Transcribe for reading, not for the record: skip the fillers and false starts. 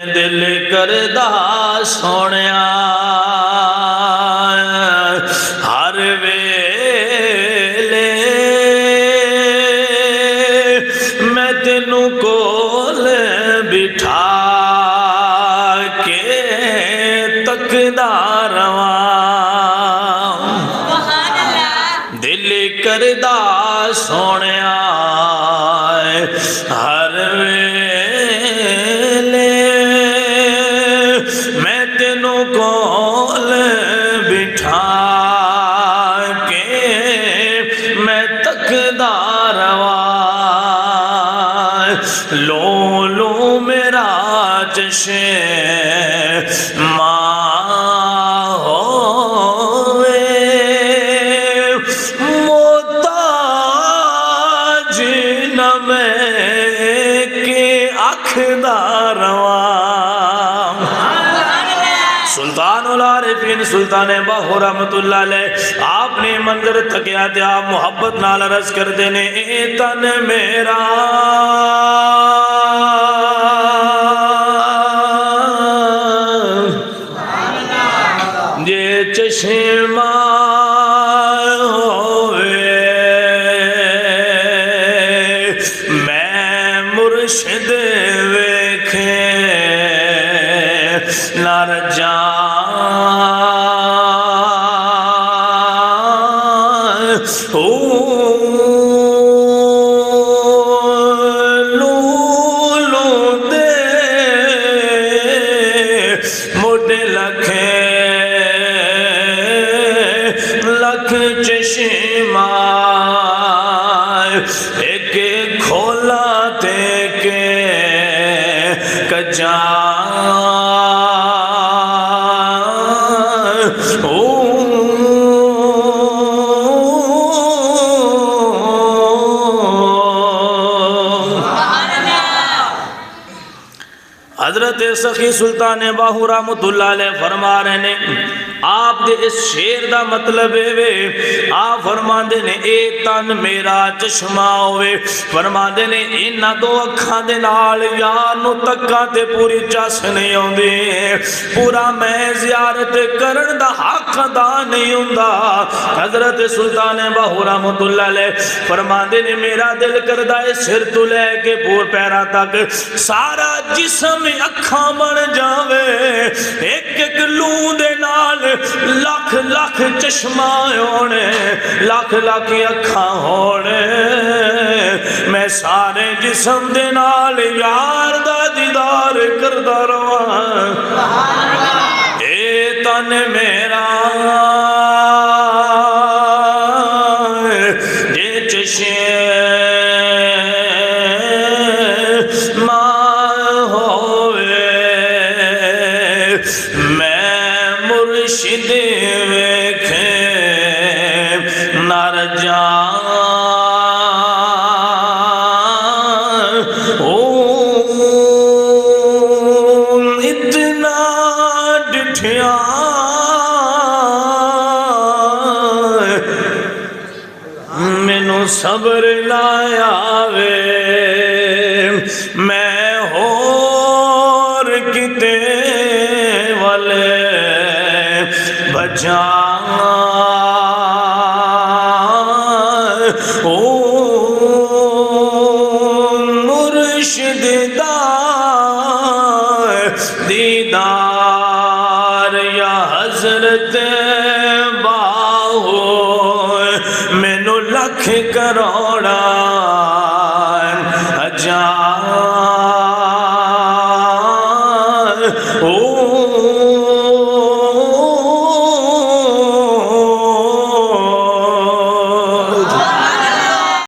دل کردا سونیا ہر ویلے میں تینوں کول بٹھا کے تکدا رواں دل کردا سونیا ہر ویلے میں تینوں کول بٹھا کے میں تکدا رواں لو لو میرا چشمہ سلطان العارفین سلطان باہو رحمت اللہ علیہ آپ نے منظر تھکیا تھے آپ محبت نال عرض کر دینے اے تن میرا یہ چشمہ میں مرشد ویکھے نار لکھ چشمہ ایک کھولا تے کے کجا حضرت سخی سلطان باہو رحمت اللہ علیہ فرما رہے نے آپ دے اس شیر دا مطلب ہے آپ فرما دے نے اے تن میرا چشمہ ہوئے فرما دے نے انہا دو اکھاں دے نال یانو تکاں تے پوری چاس نہیں ہوں دے پورا میں زیارت کرن دا حق دا نہیں ہوں دا حضرت سلطان باہو رحمت اللہ علیہ فرما دے نے میرا دل کردہ سر تو لے کے پور پیرا تک سارا جسم اکھاں بن جاوے ایک ایک لوں دے نال لاکھ لاکھ چشمہ ہونے لاکھ لاکھ اکھاں ہونے میں سارے جسم دے نال یار دا دیدار کردہ رواں اے تن میرا یہ چشمہ مرشد ویکھے نر اتنا ڈٹھیا مینوں صبر لایا وے میں ہور کتے والے مرشد دا دیدار یا حضرت باہو مینوں لکھ کروڑا